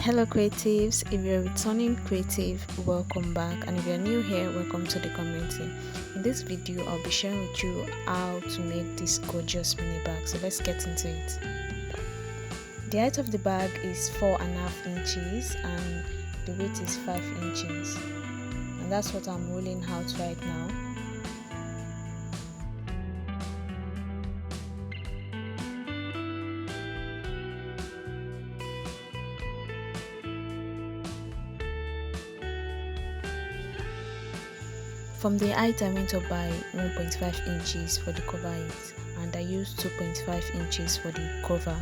Hello creatives, if you're a returning creative, welcome back, and if you're new here, welcome to the community. In this video, I'll be sharing with you how to make this gorgeous mini bag. So let's get into it. The height of the bag is 4.5 inches and the weight is 5 inches, and that's what I'm rolling out right now. From the height, I went up by 1.5 inches for the cover height, and I used 2.5 inches for the cover.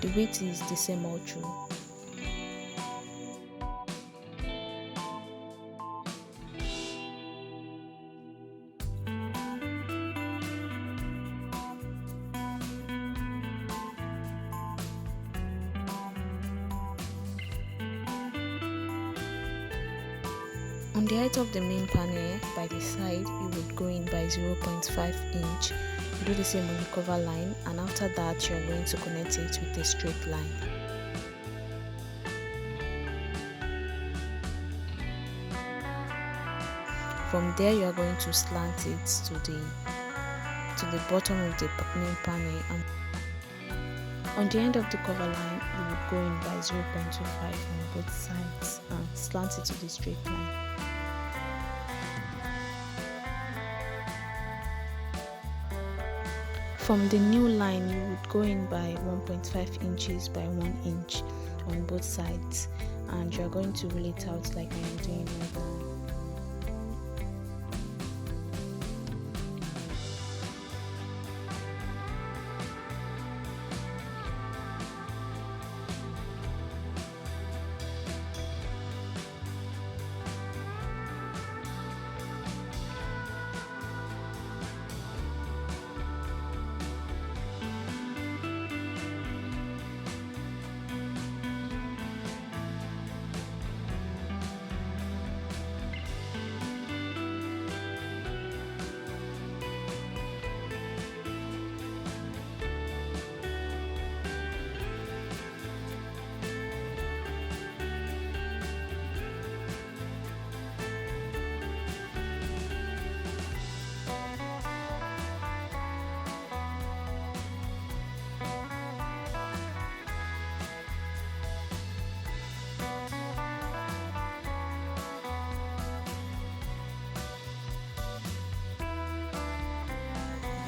The weight is the same all through. On the height of the main panel by the side, you would go in by 0.5 inch. Do the same on the cover line, and after that you are going to connect it with a straight line. From there you are going to slant it to the bottom of the main panel, and on the end of the cover line you would go in by 0.25 on both sides and slant it to the straight line. From the new line, you would go in by 1.5 inches by 1 inch on both sides, and you are going to roll it out like I am doing right now.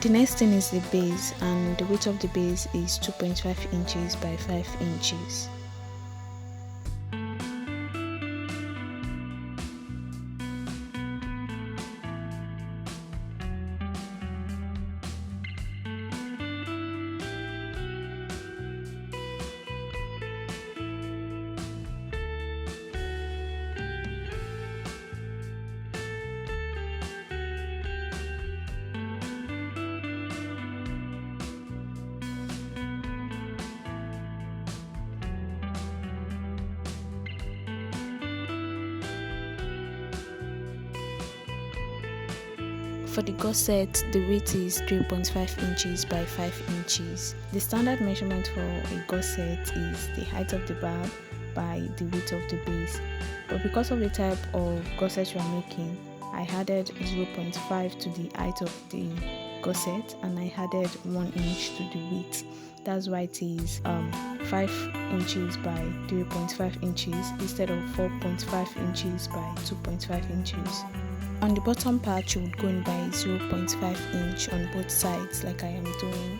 The next thing is the base, and the weight of the base is 2.5 inches by 5 inches. For the gusset, the weight is 3.5 inches by 5 inches. The standard measurement for a gusset is the height of the bag by the weight of the base. But because of the type of gusset you are making, I added 0.5 to the height of the gusset, and I added 1 inch to the weight. That's why it is 5 inches by 3.5 inches instead of 4.5 inches by 2.5 inches. On the bottom part, you would go in by 0.5 inch on both sides like I am doing.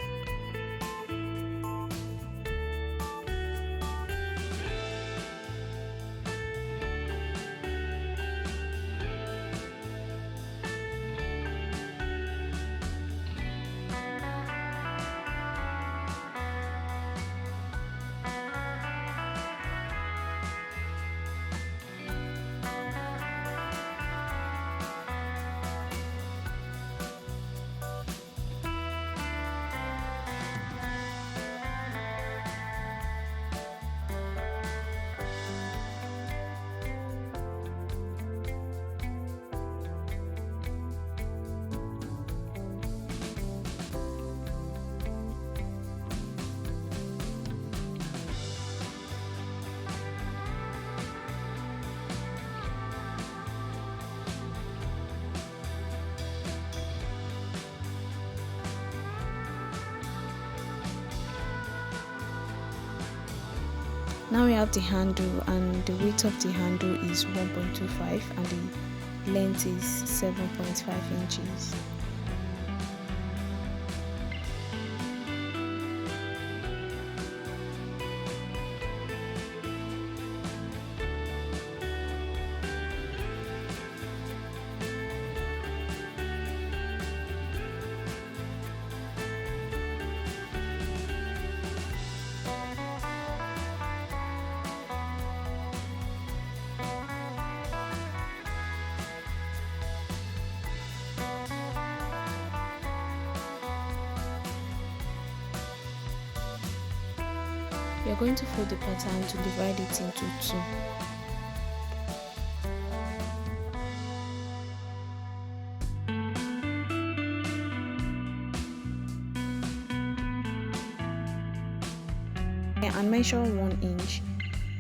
Now we have the handle, and the width of the handle is 1.25 and the length is 7.5 inches. We are going to fold the pattern to divide it into two. And measure 1 inch.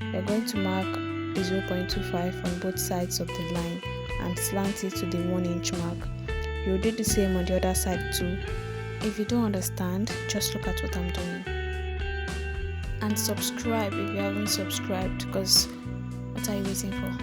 We are going to mark 0.25 on both sides of the line and slant it to the 1 inch mark. You will do the same on the other side too. If you don't understand, just look at what I'm doing. And subscribe if you haven't subscribed, because what are you waiting for?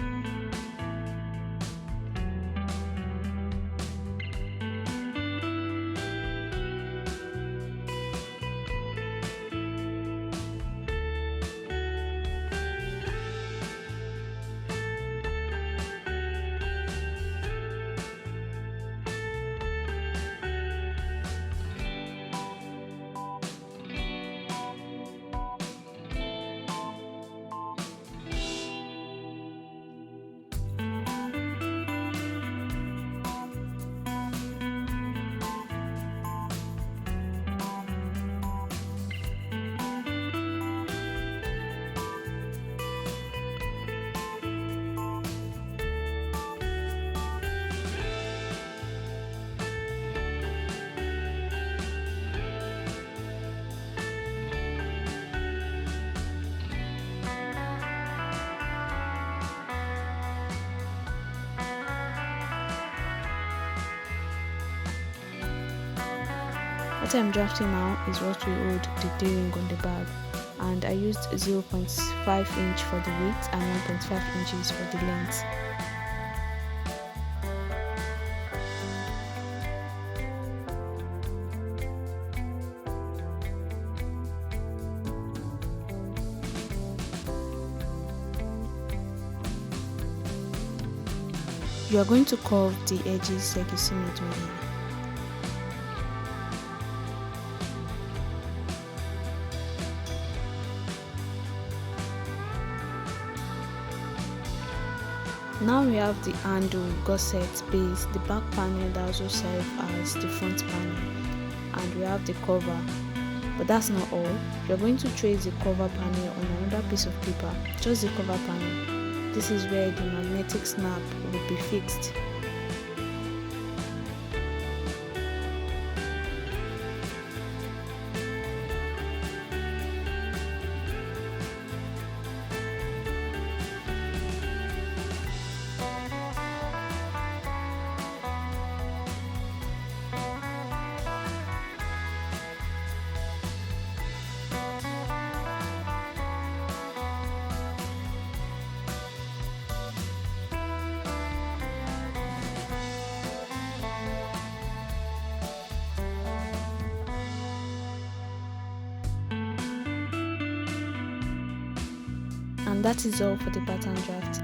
What I'm drafting now is what will hold the D-ring on the bag, and I used 0.5 inch for the width and 1.5 inches for the length. You are going to curve the edges like you see me doing. Now we have the handle, gusset, base, the back panel that also serves as the front panel, and we have the cover. But that's not all. We are going to trace the cover panel on another piece of paper, just the cover panel. This is where the magnetic snap will be fixed. And that is all for the pattern draft.